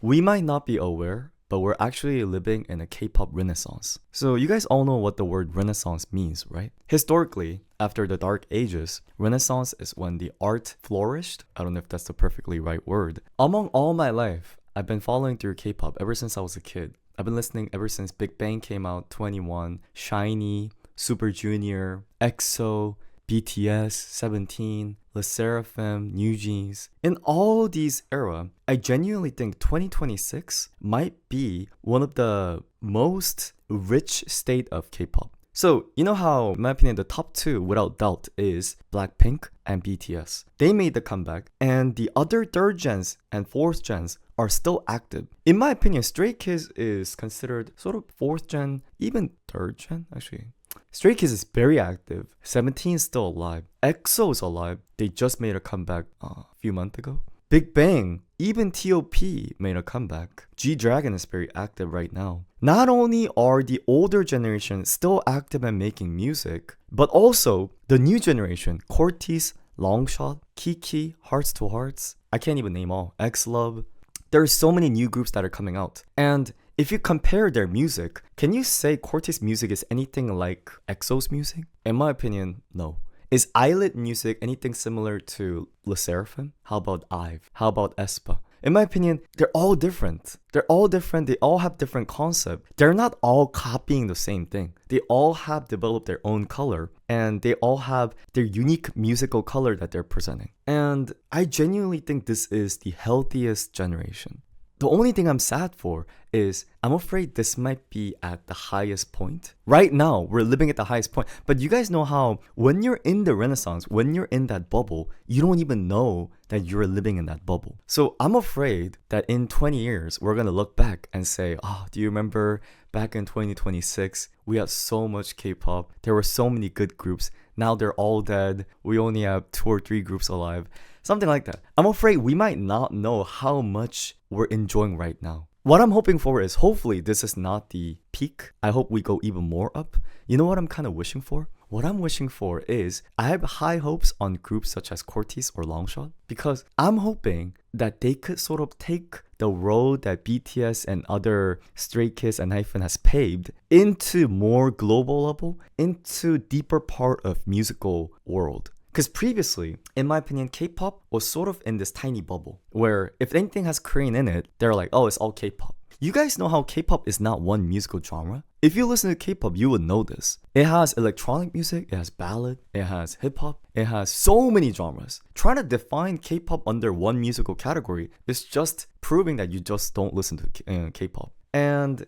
we might not be aware, but we're actually living in a K-pop renaissance. So you guys all know what the word renaissance means, right? Historically, after the Dark Ages, renaissance is when the art flourished. I don't know if that's the perfectly right word. Among all my life, I've been following through K-pop ever since I was a kid. I've been listening ever since Big Bang came out, 21, SHINee, Super Junior, EXO, BTS, 17, LE SSERAFIM, NewJeans. In all these era, I genuinely think 2026 might be one of the most rich state of K-pop. So, you know how, in my opinion, the top two, without doubt, is Blackpink and BTS. They made the comeback, and the other third gens and fourth gens are still active. In my opinion, Stray Kids is considered sort of fourth gen, even third gen, actually. Stray Kids is very active. 17 is still alive. EXO is alive. They just made a comeback a few months ago. Big Bang, even T.O.P made a comeback. G-Dragon is very active right now. Not only are the older generation still active and making music, but also the new generation, Cortez, Longshot, Kiki, Hearts to Hearts, I can't even name all, X-Love. There are so many new groups that are coming out. And if you compare their music, can you say Cortez music is anything like EXO's music? In my opinion, no. Is Islet music anything similar to LE SSERAFIM? How about IVE? How about aespa? In my opinion, they're all different. They're all different. They all have different concept. They're not all copying the same thing. They all have developed their own color, and they all have their unique musical color that they're presenting. And I genuinely think this is the healthiest generation. The only thing I'm sad for is I'm afraid this might be at the highest point. Right now, we're living at the highest point. But you guys know how when you're in the Renaissance, when you're in that bubble, you don't even know that you're living in that bubble. So I'm afraid that in 20 years, we're going to look back and say, oh, do you remember back in 2026, we had so much K-pop. There were so many good groups. Now they're all dead. We only have 2 or 3 groups alive. Something like that. I'm afraid we might not know how much we're enjoying right now. What I'm hoping for is hopefully this is not the peak. I hope we go even more up. You know what I'm kind of wishing for? What I'm wishing for is I have high hopes on groups such as Cortez or Longshot because I'm hoping that they could sort of take the road that BTS and other Stray Kids and Hyphen has paved into more global level, into deeper part of musical world. Because previously, in my opinion, K-pop was sort of in this tiny bubble where if anything has Korean in it, they're like, oh, it's all K-pop. You guys know how K-pop is not one musical genre? If you listen to K-pop, you would know this. It has electronic music, it has ballad, it has hip-hop, it has so many genres. Trying to define K-pop under one musical category is just proving that you just don't listen to K-pop. And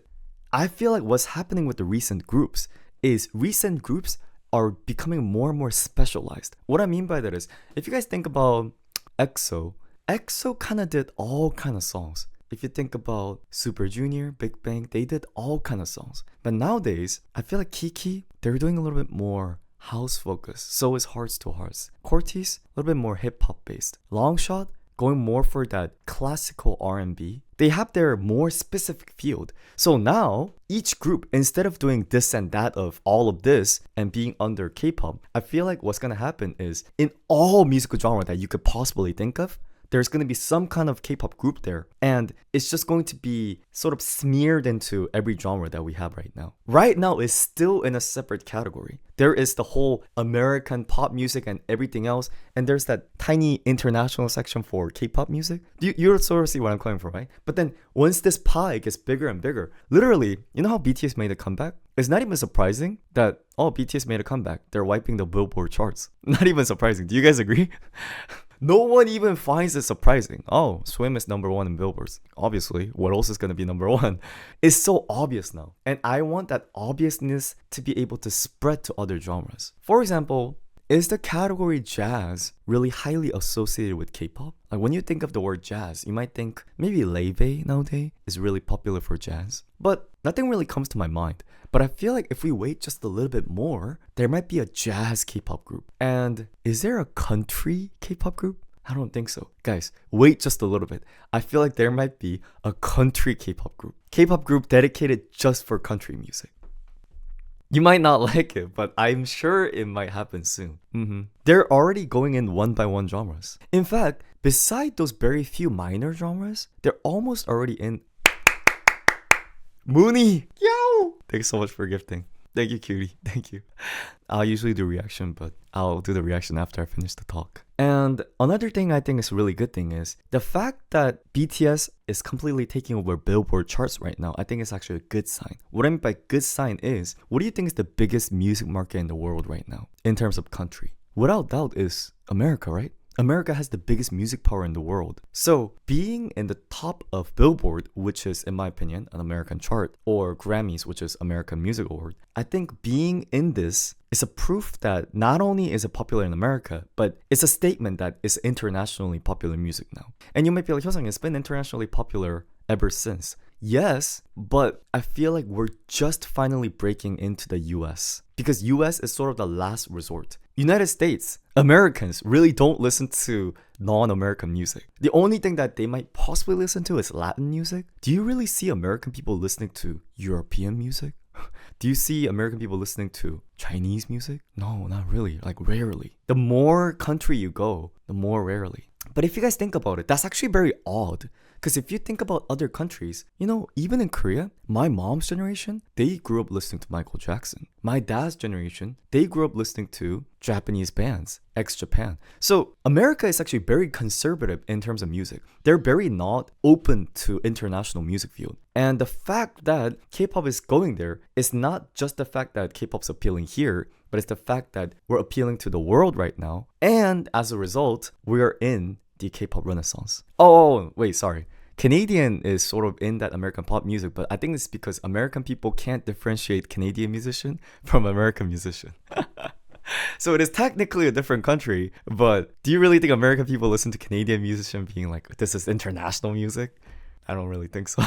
I feel like what's happening with the recent groups is recent groups are becoming more and more specialized. What I mean by that is, if you guys think about EXO kind of did all kind of songs. If you think about Super Junior, Big Bang, they did all kind of songs. But nowadays, I feel like Kiki, they're doing a little bit more house focused. So is Hearts to Hearts. Cortez, a little bit more hip hop based. Longshot, going more for that classical R&B. They have their more specific field. So now, each group, instead of doing this and that of all of this and being under K-pop, I feel like what's gonna happen is in all musical genre that you could possibly think of, there's going to be some kind of K-pop group there, and it's just going to be sort of smeared into every genre that we have right now. Right now is still in a separate category. There is the whole American pop music and everything else, and there's that tiny international section for K-pop music. You sort of see where I'm coming from, right? But then once this pie gets bigger and bigger, literally, you know how BTS made a comeback? It's not even surprising that, oh, BTS made a comeback. They're wiping the Billboard charts. Not even surprising. Do you guys agree? No one even finds it surprising. Oh, Swim is number 1 in Billboards. Obviously, what else is going to be number 1? It's so obvious now. And I want that obviousness to be able to spread to other genres. For example, is the category jazz really highly associated with K-pop? Like when you think of the word jazz, you might think maybe Leivei nowadays is really popular for jazz. But nothing really comes to my mind. But I feel like if we wait just a little bit more, there might be a jazz K-pop group. And is there a country K-pop group? I don't think so. Guys, wait just a little bit. I feel like there might be a country K-pop group. K-pop group dedicated just for country music. You might not like it, but I'm sure it might happen soon. They're already going in one by one genres. In fact, beside those very few minor genres, they're almost already in Mooney. Yo! Thanks so much for gifting. Thank you, cutie. Thank you. I'll usually do reaction, but I'll do the reaction after I finish the talk. And another thing I think is a really good thing is the fact that BTS is completely taking over Billboard charts right now. I think it's actually a good sign. What I mean by good sign is, what do you think is the biggest music market in the world right now in terms of country? Without doubt is America, right? America has the biggest music power in the world. So being in the top of Billboard, which is, in my opinion, an American chart, or Grammys, which is American Music Award, I think being in this is a proof that not only is it popular in America, but it's a statement that it's internationally popular music now. And you might be like, Hyosung, it's been internationally popular ever since. Yes, but I feel like we're just finally breaking into the US because US is sort of the last resort. United States, Americans really don't listen to non-American music. The only thing that they might possibly listen to is Latin music. Do you really see American people listening to European music? Do you see American people listening to Chinese music? No, not really, like rarely. The more country you go, the more rarely. But if you guys think about it, that's actually very odd. Because if you think about other countries, you know, even in Korea, my mom's generation, they grew up listening to Michael Jackson. My dad's generation, they grew up listening to Japanese bands, ex-Japan. So America is actually very conservative in terms of music. They're very not open to international music field. And the fact that K-pop is going there is not just the fact that K-pop's appealing here, but it's the fact that we're appealing to the world right now. And as a result, we are in the K-pop renaissance. Oh, wait, sorry. Canadian is sort of in that American pop music, but I think it's because American people can't differentiate Canadian musician from American musician. So it is technically a different country, but do you really think American people listen to Canadian musician being like, this is international music? I don't really think so.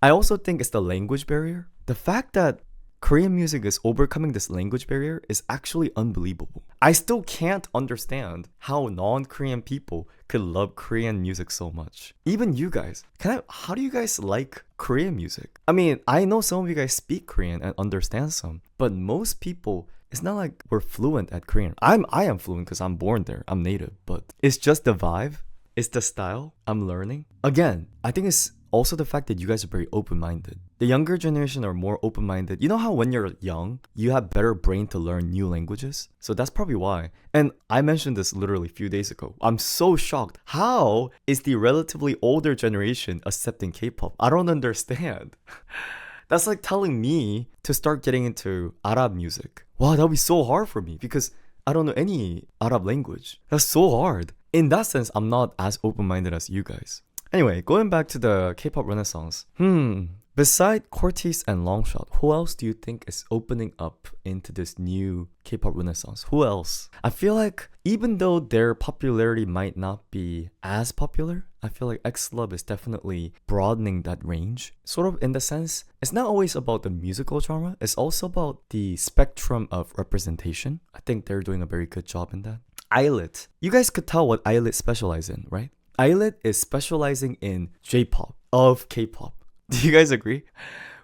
I also think it's the language barrier. The fact that Korean music is overcoming this language barrier is actually unbelievable. I still can't understand how non-Korean people could love Korean music so much. Even you guys, how do you guys like Korean music? I mean, I know some of you guys speak Korean and understand some, but most people, it's not like we're fluent at Korean. I am fluent because I'm born there, I'm native, but it's just the vibe, it's the style I'm learning. Again, I think it's also the fact that you guys are very open-minded. The younger generation are more open-minded. You know how when you're young, you have better brain to learn new languages? So that's probably why. And I mentioned this literally a few days ago. I'm so shocked. How is the relatively older generation accepting K-pop? I don't understand. That's like telling me to start getting into Arab music. Wow, that would be so hard for me because I don't know any Arab language. That's so hard. In that sense, I'm not as open-minded as you guys. Anyway, going back to the K-pop renaissance. Beside Cortez and Longshot, who else do you think is opening up into this new K-pop renaissance? Who else? I feel like even though their popularity might not be as popular, I feel like X-Love is definitely broadening that range. Sort of in the sense, it's not always about the musical genre, it's also about the spectrum of representation. I think they're doing a very good job in that. Islet. You guys could tell what Islet specializes in, right? Islet is specializing in J-pop of K-pop. Do you guys agree?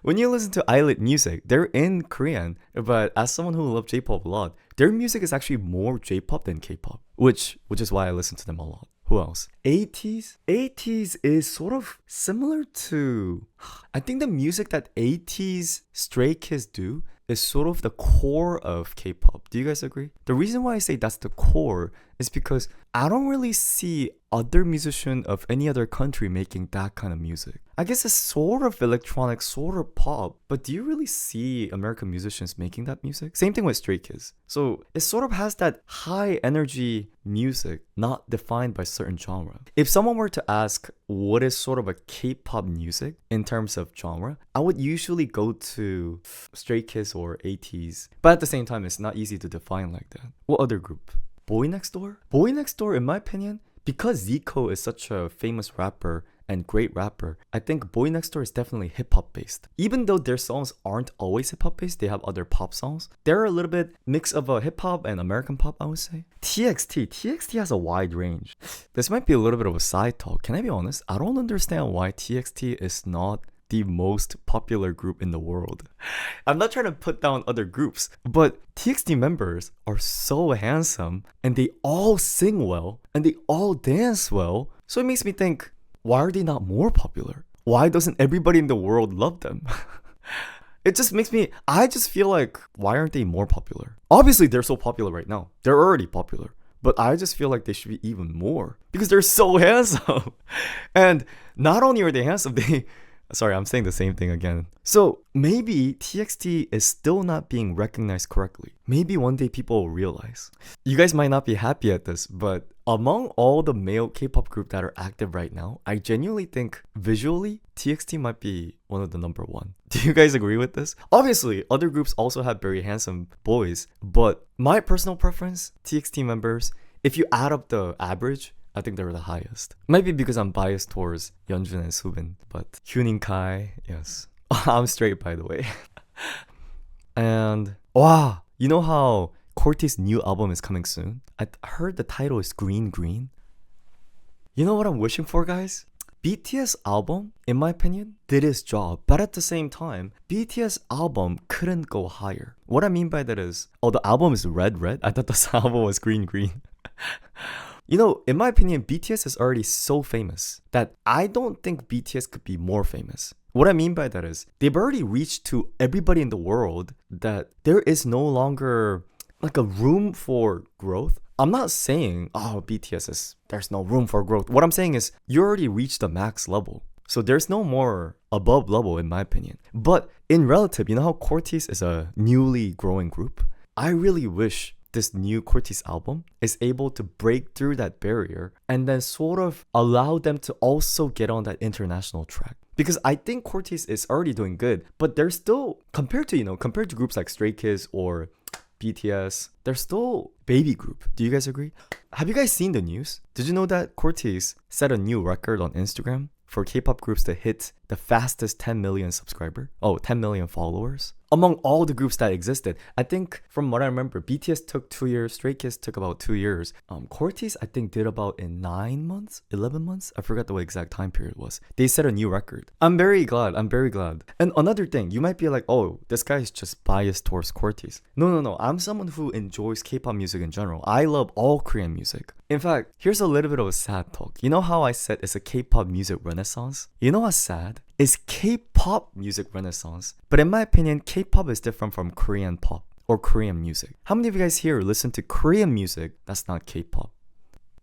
When you listen to Islet music, they're in Korean, but as someone who loves J-pop a lot, their music is actually more J-pop than K-pop, which is why I listen to them a lot. Who else? ATEEZ? ATEEZ is sort of similar to... I think the music that ATEEZ, Stray Kids do is sort of the core of K-pop. Do you guys agree? The reason why I say that's the core is because I don't really see other musicians of any other country making that kind of music. I guess it's sort of electronic, sort of pop, but do you really see American musicians making that music? Same thing with Stray Kids. So it sort of has that high energy music, not defined by certain genre. If someone were to ask what is sort of a K-pop music in terms of genre, I would usually go to Stray Kids or ATEEZ. But at the same time, it's not easy to define like that. What other group? Boy Next Door? Boy Next Door, in my opinion, because Zico is such a famous rapper and great rapper, I think Boy Next Door is definitely hip-hop based. Even though their songs aren't always hip-hop based, they have other pop songs. They're a little bit mix of a hip-hop and American pop, I would say. TXT has a wide range. This might be a little bit of a side talk. Can I be honest? I don't understand why TXT is not the most popular group in the world. I'm not trying to put down other groups, but TXT members are so handsome and they all sing well and they all dance well. So it makes me think, why are they not more popular? Why doesn't everybody in the world love them? It just makes me, I just feel like, why aren't they more popular? Obviously, they're so popular right now. They're already popular. But I just feel like they should be even more because they're so handsome. And not only are they handsome, sorry, I'm saying the same thing again. So maybe TXT is still not being recognized correctly. Maybe one day people will realize. You guys might not be happy at this, but among all the male K-pop groups that are active right now, I genuinely think visually TXT might be one of the number one. Do you guys agree with this? Obviously, other groups also have very handsome boys, but my personal preference, TXT members, if you add up the average, I think they're the highest. Might be because I'm biased towards Yeonjun and Subin, but Hyunin Kai, yes. I'm straight, by the way. And wow, you know how Corty's new album is coming soon? I heard the title is Green Green. You know what I'm wishing for, guys? BTS album, in my opinion, did its job, but at the same time, BTS album couldn't go higher. What I mean by that is, oh, the album is Red Red? I thought the album was Green Green. You know, in my opinion, BTS is already so famous that I don't think BTS could be more famous. What I mean by that is, they've already reached to everybody in the world that there is no longer like a room for growth. I'm not saying, oh, there's no room for growth. What I'm saying is, you already reached the max level. So there's no more above level in my opinion. But in relative, you know how Cortez is a newly growing group? I really wish this new Cortez album is able to break through that barrier and then sort of allow them to also get on that international track. Because I think Cortez is already doing good, but they're still, compared to groups like Stray Kids or BTS, they're still baby group. Do you guys agree? Have you guys seen the news? Did you know that Cortez set a new record on Instagram for K-pop groups to hit the fastest 10 million 10 million followers? Among all the groups that existed, I think from what I remember, BTS took 2 years, Stray Kids took about 2 years. Cortez, I think, did about in 9 months, 11 months. I forgot the exact time period was. They set a new record. I'm very glad. And another thing, you might be like, oh, this guy is just biased towards Cortez. No. I'm someone who enjoys K-pop music in general. I love all Korean music. In fact, here's a little bit of a sad talk. You know how I said it's a K-pop music renaissance? You know what's sad? It's K-pop music renaissance. But in my opinion, K-pop is different from Korean pop or Korean music. How many of you guys here listen to Korean music that's not K-pop?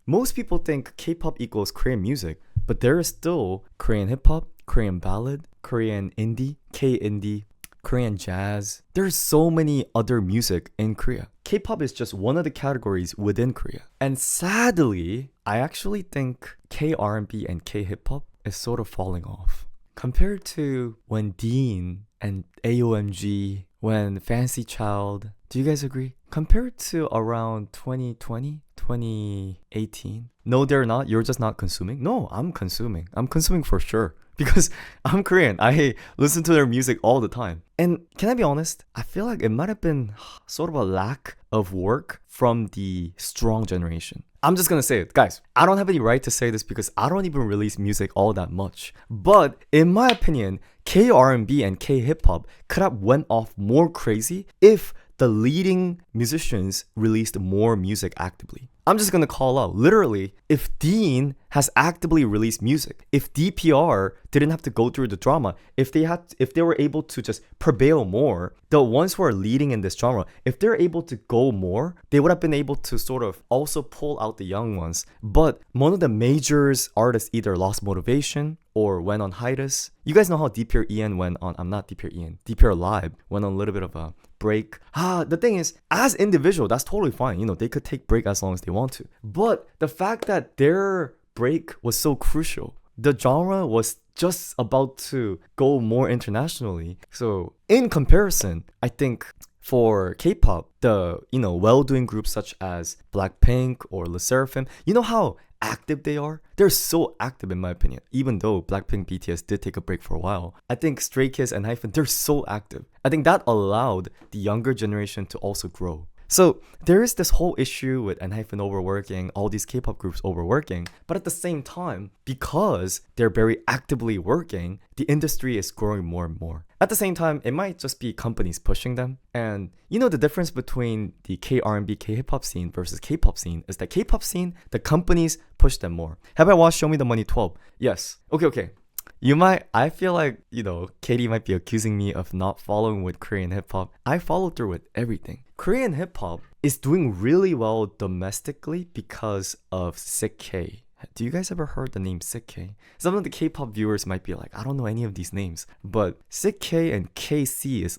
Most people think K-pop equals Korean music, but there is still Korean hip-hop, Korean ballad, Korean indie, K-indie, Korean jazz. There's so many other music in Korea. K-pop is just one of the categories within Korea. And sadly, I actually think K-R&B and K-hip-hop is sort of falling off. Compared to when Dean and AOMG, when Fancy Child, do you guys agree? Compared to around 2020, 2018. No, they're not. You're just not consuming. No, I'm consuming. I'm consuming for sure. Because I'm Korean. I listen to their music all the time. And can I be honest? I feel like it might have been sort of a lack of work from the strong generation. I'm just gonna say it. Guys, I don't have any right to say this because I don't even release music all that much. But in my opinion, K-R&B and K-hip-hop could have went off more crazy if the leading musicians released more music actively. I'm just gonna call out, literally, if Dean has actively released music, if DPR didn't have to go through the drama, if they were able to just prevail more, the ones who are leading in this genre, if they're able to go more, they would have been able to sort of also pull out the young ones. But one of the majors artists either lost motivation or went on hiatus. You guys know how DPR Ian went on, DPR Live went on a little bit of a break. The thing is, as individual, that's totally fine. You know, they could take break as long as they want to. But the fact that their break was so crucial, the genre was just about to go more internationally. So in comparison, I think for K-pop, the well-doing groups such as Blackpink or LE SSERAFIM, you know how active they are? They're so active in my opinion. Even though Blackpink, BTS did take a break for a while, I think Stray Kids and Hyphen, they're so active. I think that allowed the younger generation to also grow. So there is this whole issue with ENHYPEN overworking, all these K-pop groups overworking, but at the same time, because they're very actively working, the industry is growing more and more. At the same time, it might just be companies pushing them. And you know the difference between the K-R&B, K-hip-hop scene versus K-pop scene is that K-pop scene, the companies push them more. Have I watched Show Me the Money 12? Yes. Okay. I feel like, Katie might be accusing me of not following with Korean hip hop. I follow through with everything. Korean hip hop is doing really well domestically because of Sick K. Do you guys ever heard the name Sick K? Some of the K-pop viewers might be like, I don't know any of these names. But Sick K and KC is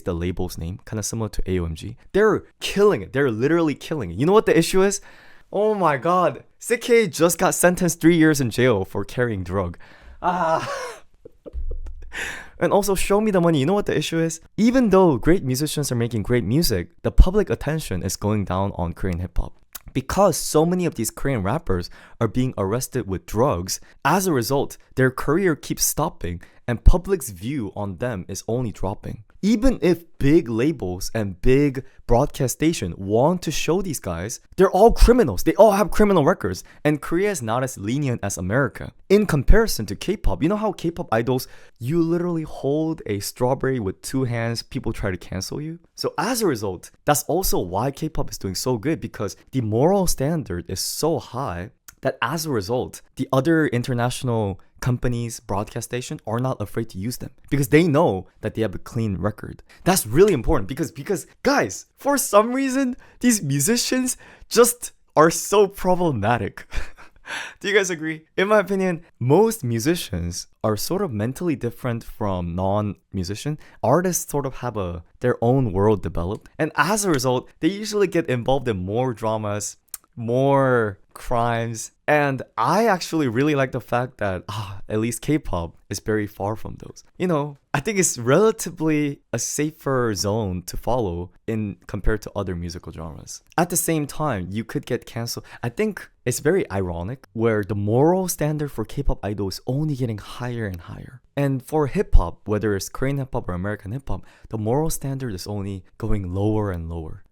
the label's name, kind of similar to AOMG. They're killing it. They're literally killing it. You know what the issue is? Oh my god. Sick K just got sentenced 3 years in jail for carrying drug. And also, Show Me the Money. You know what the issue is? Even though great musicians are making great music, the public attention is going down on Korean hip hop. Because so many of these Korean rappers are being arrested with drugs, as a result, their career keeps stopping and public's view on them is only dropping. Even if big labels and big broadcast station want to show these guys, they're all criminals. They all have criminal records. And Korea is not as lenient as America. In comparison to K-pop, you know how K-pop idols, you literally hold a strawberry with 2 hands, people try to cancel you? So as a result, that's also why K-pop is doing so good, because the moral standard is so high that as a result, the other international companies, broadcast station are not afraid to use them because they know that they have a clean record. That's really important because guys, for some reason, these musicians just are so problematic. Do you guys agree? In my opinion, most musicians are sort of mentally different from non-musician. Artists sort of have their own world developed, and as a result, they usually get involved in more dramas, more crimes, and I actually really like the fact that at least K-pop is very far from those. I think it's relatively a safer zone to follow in compared to other musical genres. At the same time, you could get canceled. I think it's very ironic where the moral standard for K-pop idol is only getting higher and higher. And for hip-hop, whether it's Korean hip-hop or American hip-hop, the moral standard is only going lower and lower.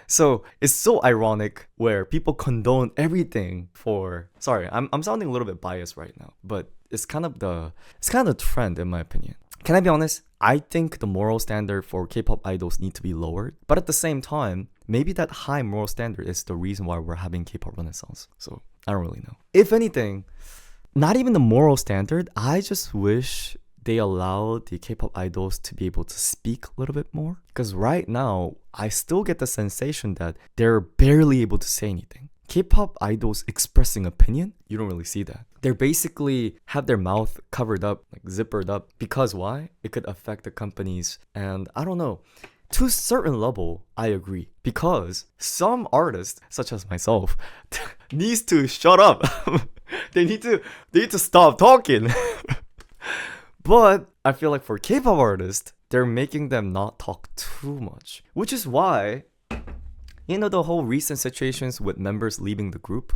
So it's so ironic where people condone everything for. Sorry, I'm sounding a little bit biased right now, but it's kind of the trend in my opinion. Can I be honest? I think the moral standard for K-pop idols need to be lowered, but at the same time, maybe that high moral standard is the reason why we're having K-pop renaissance. So I don't really know. If anything, not even the moral standard. I just wish they allow the K-pop idols to be able to speak a little bit more. Because right now, I still get the sensation that they're barely able to say anything. K-pop idols expressing opinion, you don't really see that. They're basically have their mouth covered up, like zippered up. Because why? It could affect the companies. And I don't know. To a certain level, I agree. Because some artists, such as myself, needs to shut up. They need to stop talking. But I feel like for K-pop artists, they're making them not talk too much. Which is why, the whole recent situations with members leaving the group,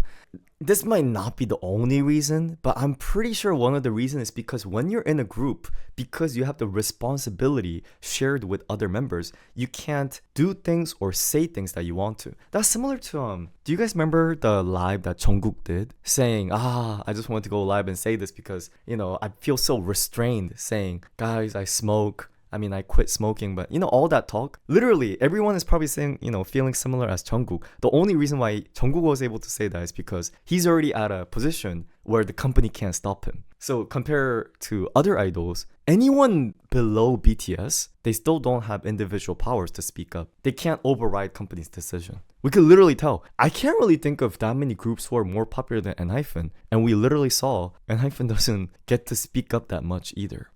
this might not be the only reason, but I'm pretty sure one of the reasons is because when you're in a group, because you have the responsibility shared with other members, you can't do things or say things that you want to. That's similar to, do you guys remember the live that Jungkook did? Saying, I just want to go live and say this because, I feel so restrained saying, guys, I smoke. I quit smoking, but all that talk, literally everyone is probably saying, feeling similar as Jungkook. The only reason why Jungkook was able to say that is because he's already at a position where the company can't stop him. So compared to other idols, anyone below BTS, they still don't have individual powers to speak up. They can't override company's decision. We could literally tell. I can't really think of that many groups who are more popular than ENHYPEN, and we literally saw ENHYPEN doesn't get to speak up that much either.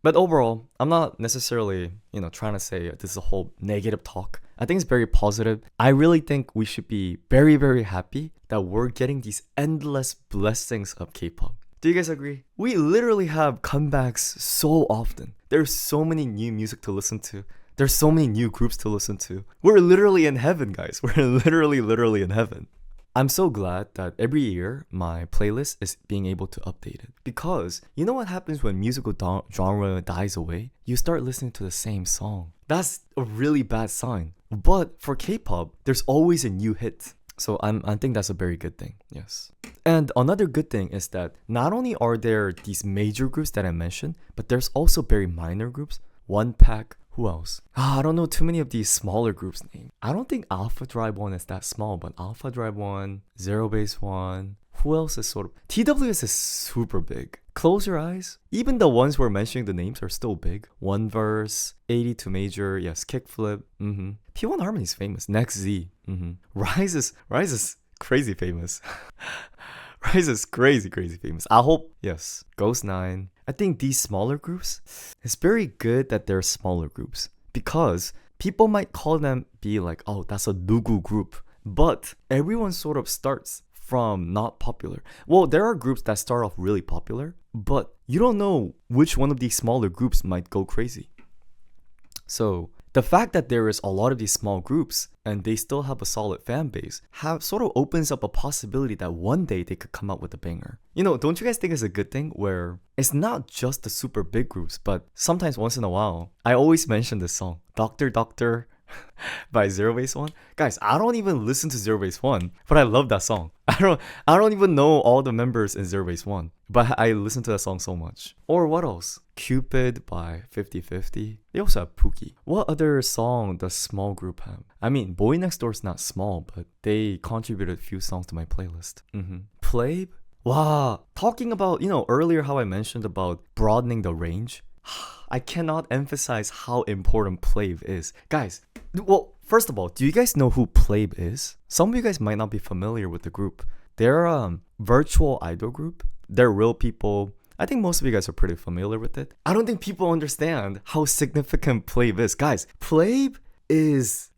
But overall, I'm not necessarily, trying to say this is a whole negative talk. I think it's very positive. I really think we should be very, very happy that we're getting these endless blessings of K-pop. Do you guys agree? We literally have comebacks so often. There's so many new music to listen to. There's so many new groups to listen to. We're literally in heaven, guys. We're literally in heaven. I'm so glad that every year my playlist is being able to update it. Because you know what happens when musical genre dies away? You start listening to the same song. That's a really bad sign. But for K-pop, there's always a new hit. So I think that's a very good thing. Yes. And another good thing is that not only are there these major groups that I mentioned, but there's also very minor groups. One Pack, who else? I don't know too many of these smaller groups' names. I don't think Alpha Drive 1 is that small, but Alpha Drive 1, Zero Base 1, who else is sort of... TWS is super big. Close Your Eyes. Even the ones we're mentioning the names are still big. One Verse, 82 Major, yes, Kickflip. P1 Harmony is famous. Next Z. Rise is crazy famous. Rise is crazy famous. I hope, yes. Ghost 9. I think these smaller groups, it's very good that they're smaller groups because people might call them be like, oh, that's a Nugu group. But everyone sort of starts from not popular. Well, there are groups that start off really popular, but you don't know which one of these smaller groups might go crazy. So the fact that there is a lot of these small groups and they still have a solid fan base sort of opens up a possibility that one day they could come out with a banger. You know, don't you guys think it's a good thing where it's not just the super big groups, but sometimes once in a while, I always mention this song, Doctor Doctor by Zero Base One. Guys, I don't even listen to Zero Base One, but I love that song. I don't even know all the members in Zero Base One, but I listen to that song so much. Or what else? Cupid by 50/50. They also have Pookie. What other song does small group have? I mean, Boy Next Door is not small, but they contributed a few songs to my playlist. Plabe? Wow. Talking about, you know, earlier how I mentioned about broadening the range. I cannot emphasize how important Plabe is. Guys, well, first of all, do you guys know who Plabe is? Some of you guys might not be familiar with the group. They're a virtual idol group. They're real people. I think most of you guys are pretty familiar with it. I don't think people understand how significant Plabe is. Guys, Plabe is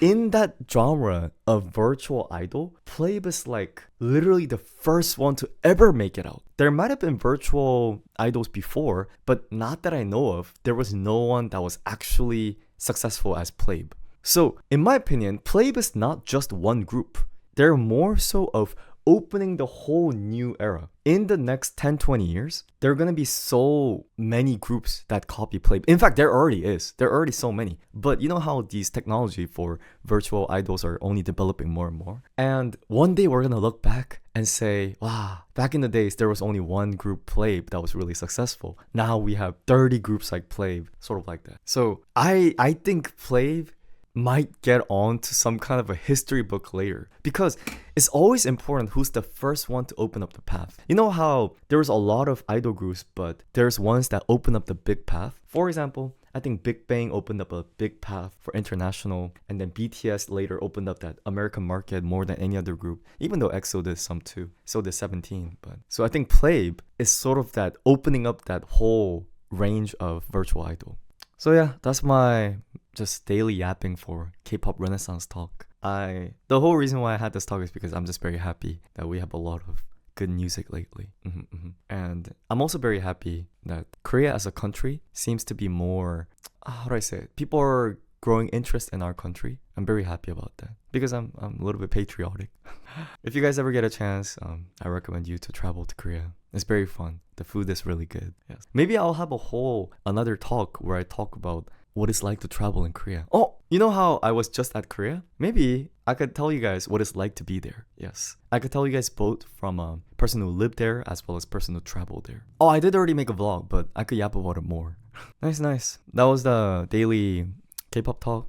in that genre of virtual idol. Plabe is like literally the first one to ever make it out. There might have been virtual idols before, but not that I know of. There was no one that was actually successful as Plabe. So in my opinion, Plabe is not just one group. They're more so of opening the whole new era. In the next 10-20 years, there are going to be so many groups that copy Plabe. In fact, there already is. There are already so many. But you know how these technology for virtual idols are only developing more and more? And one day we're going to look back and say, wow, back in the days, there was only one group, Plabe, that was really successful. Now we have 30 groups like Plabe, sort of like that. So I think Plabe might get on to some kind of a history book later because it's always important who's the first one to open up the path. You know how there's a lot of idol groups, but there's ones that open up the big path. For example, I think Big Bang opened up a big path for international, and then BTS later opened up that American market more than any other group, even though EXO did some too. So did 17. But so I think Plabe is sort of that opening up that whole range of virtual idol. So yeah, that's my just daily yapping for K-pop Renaissance talk. The whole reason why I had this talk is because I'm just very happy that we have a lot of good music lately. And I'm also very happy that Korea as a country seems to be more, how do I say it? People are growing interest in our country. I'm very happy about that because I'm a little bit patriotic. If you guys ever get a chance, I recommend you to travel to Korea. It's very fun. The food is really good. Yes. Maybe I'll have another talk where I talk about what it's like to travel in Korea. Oh, you know how I was just at Korea? Maybe I could tell you guys what it's like to be there. Yes. I could tell you guys both from a person who lived there as well as person who traveled there. Oh, I did already make a vlog, but I could yap about it more. Nice. That was the daily K-pop talk.